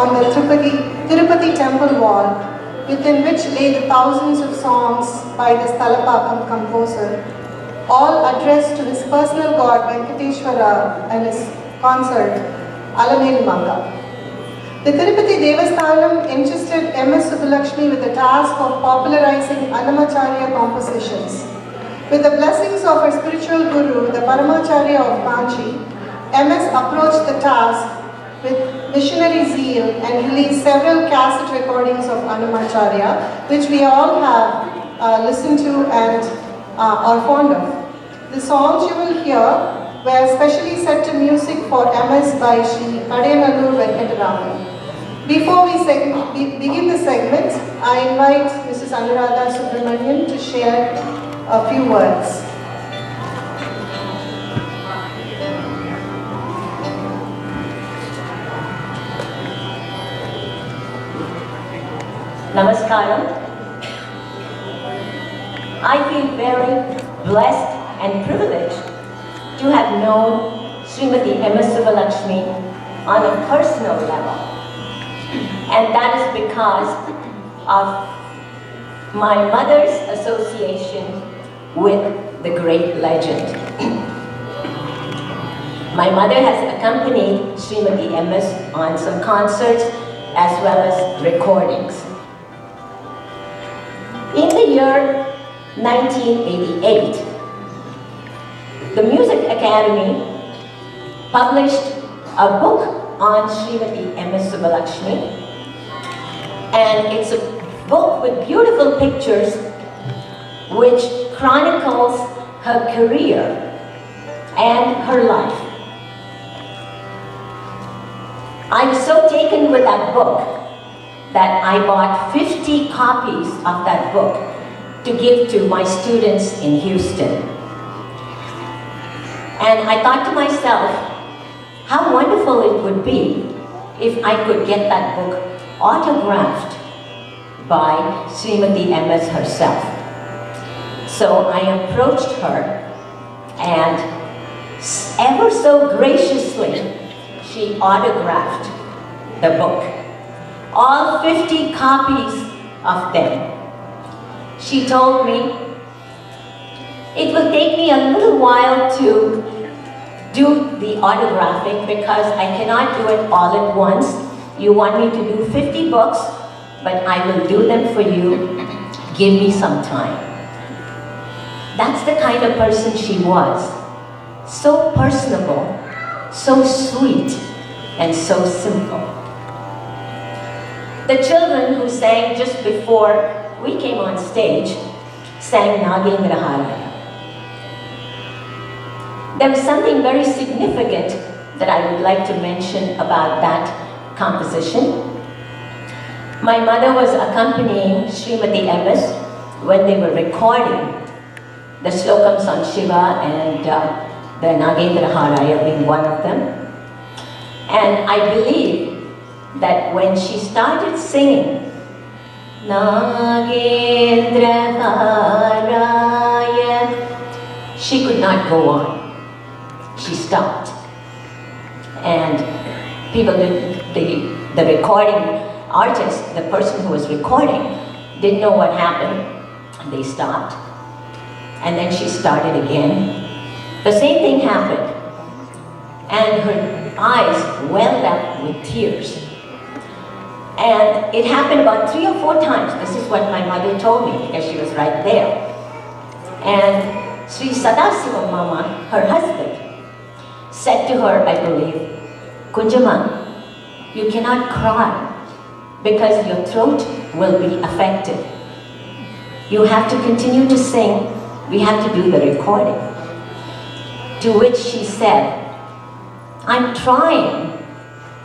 on the Tirupati temple wall, within which lay the thousands of songs by the Stalapakam composer, all addressed to his personal god Venkateshwara and his consort Alamelu Manga. The Tirupati Devasthanam entrusted MS Subbalakshmi with the task of popularizing Annamacharya compositions. With the blessings of her spiritual guru, the Paramacharya of Kanchi, MS approached the task with missionary zeal and released several cassette recordings of Annamacharya, which we all have listened to and are fond of. The songs you will hear were specially set to music for MS by Sri Kadenallur Venkataraman. Before we begin the segment, I invite Mrs. Anuradha Subramanian to share a few words. Namaskaram. I feel very blessed and privileged to have known Srimati MS Subbalakshmi on a personal level. And that is because of my mother's association with the great legend. My mother has accompanied Srimati MS on some concerts as well as recordings. In the year 1988, the Music Academy published a book on Srimati MS Subbalakshmi, and it's a book with beautiful pictures which chronicles her career and her life. I was so taken with that book that I bought 50 copies of that book to give to my students in Houston. And I thought to myself, how wonderful it would be if I could get that book autographed by Srimati MS herself. So I approached her, and ever so graciously, she autographed the book. All 50 copies of them. She told me, it will take me a little while to do the autographing because I cannot do it all at once. You want me to do 50 books, but I will do them for you. Give me some time. That's the kind of person she was. So personable, so sweet, and so simple. The children who sang just before we came on stage sang Nagendra Haraya. There was something very significant that I would like to mention about that composition. My mother was accompanying Srimati MS when they were recording the slokams on Shiva and the Nagendra Haraya being one of them. And I believe that when she started singing Nagendra Haraya, she could not go on. She stopped. And people, the recording artist, the person who was recording, didn't know what happened. They stopped. And then she started again. The same thing happened. And her eyes welled up with tears. And it happened about 3 or 4 times. This is what my mother told me because she was right there. And Sri Sadasiva Mama, her husband, said to her, I believe, Kunjama, you cannot cry because your throat will be affected. You have to continue to sing. We have to do the recording. To which she said, I'm trying,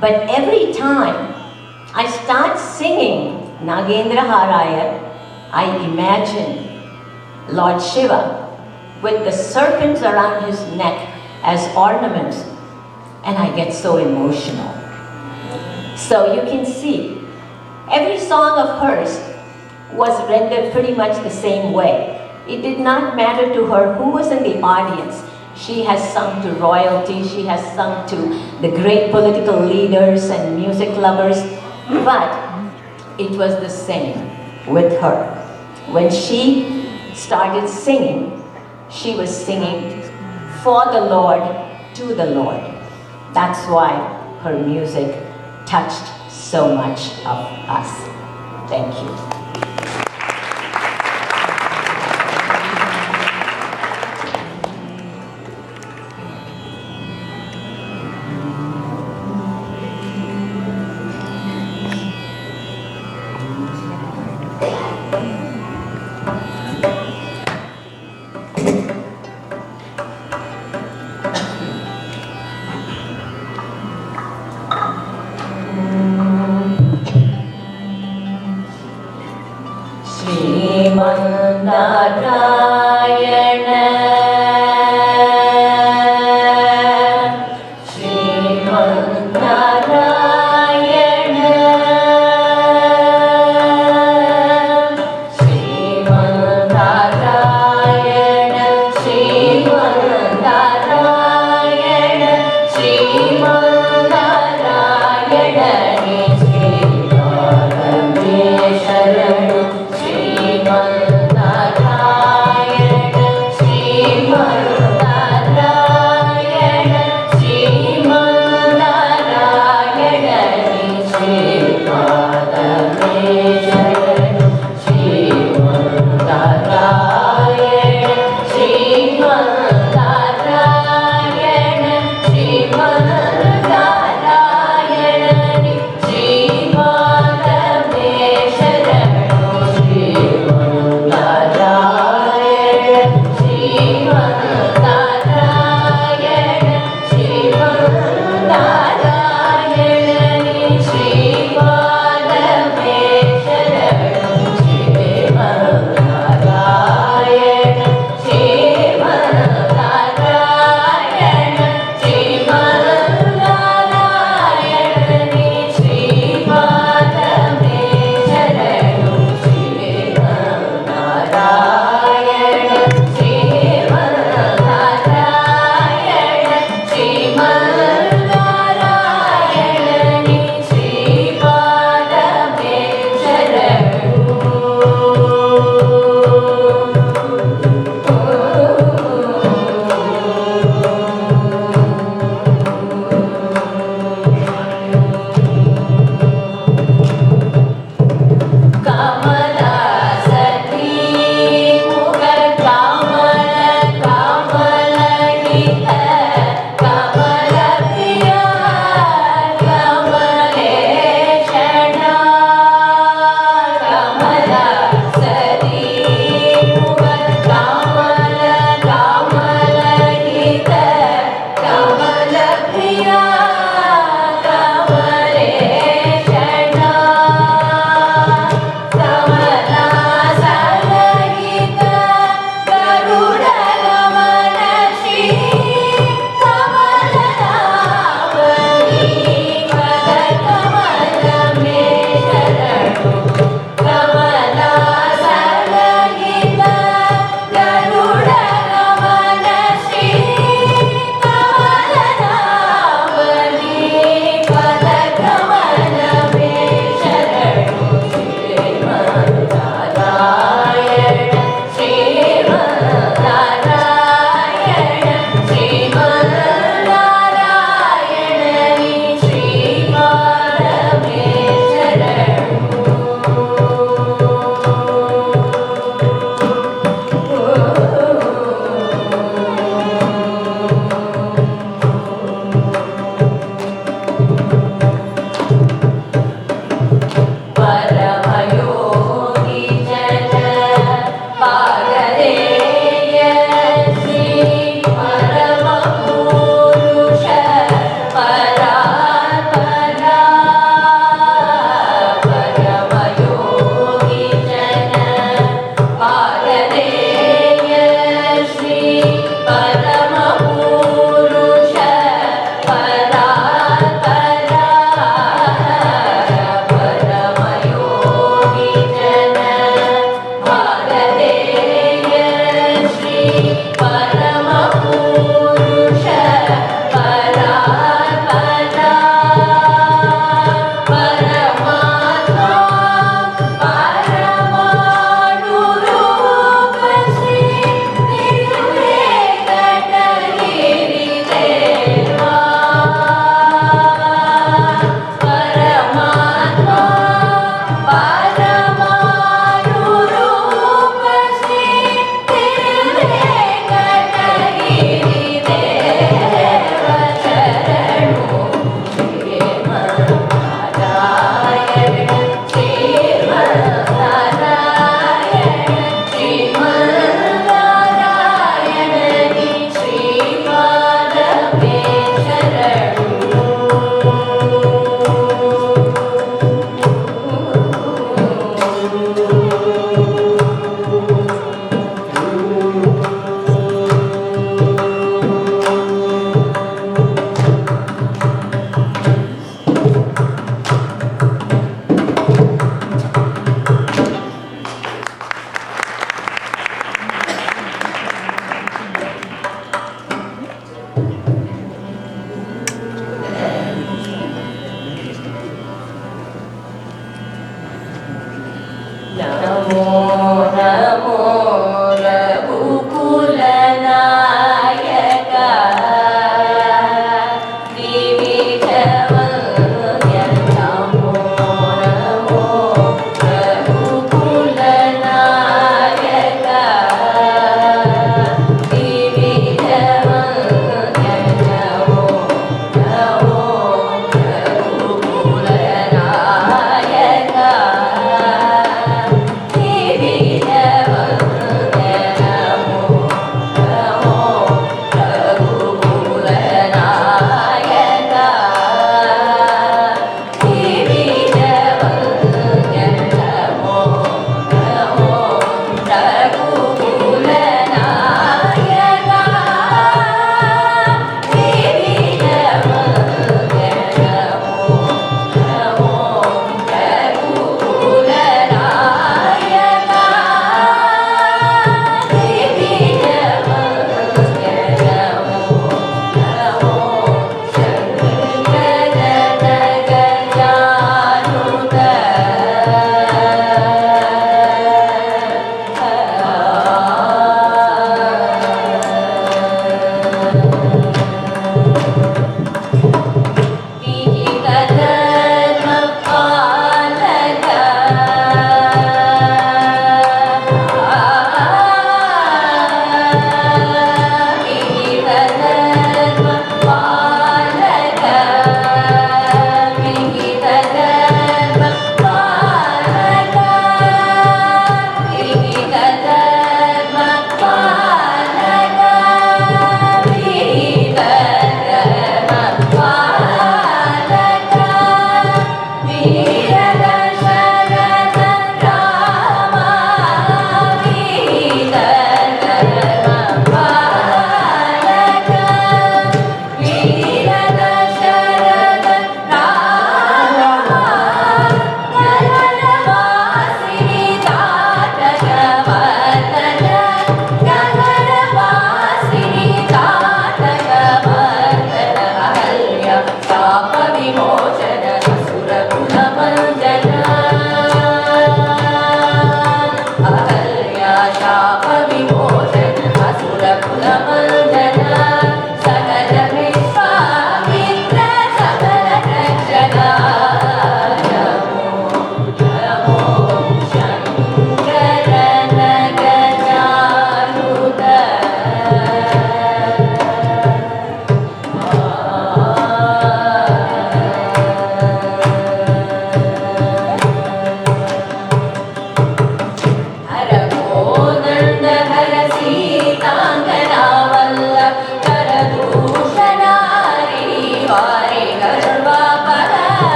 but every time I start singing Nagendra Haraya, I imagine Lord Shiva with the serpents around his neck as ornaments, and I get so emotional. So you can see, every song of hers was rendered pretty much the same way. It did not matter to her who was in the audience. She has sung to royalty, she has sung to the great political leaders and music lovers, but it was the same with her. When she started singing, she was singing for the Lord, to the Lord. That's why her music touched so much of us. Thank you.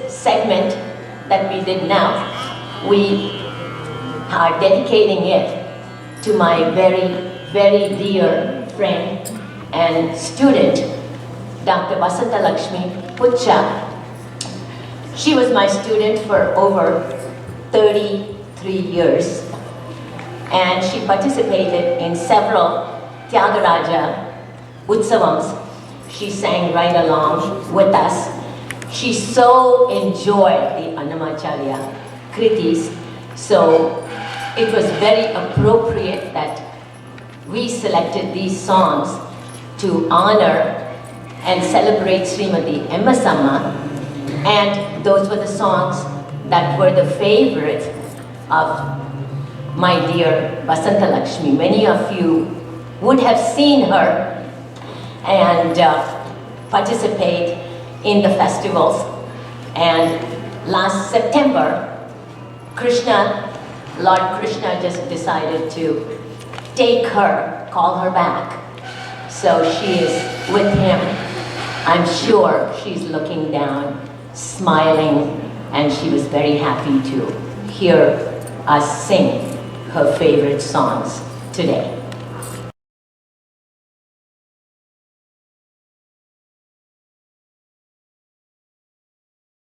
segment that we did now, we are dedicating it to my very, very dear friend and student, Dr. Subbalakshmi Pucha. She was my student for over 33 years, and she participated in several Tyagaraja Utsavams. She sang right along with us. She so enjoyed the Annamacharya Kritis, so it was very appropriate that we selected these songs to honor and celebrate Srimati Amma, and those were the songs that were the favorite of my dear Vasanta Lakshmi. Many of you would have seen her and participate in the festivals. And last September, Lord Krishna just decided to take her, call her back. So she is with him. I'm sure she's looking down, smiling, and she was very happy to hear us sing her favorite songs today.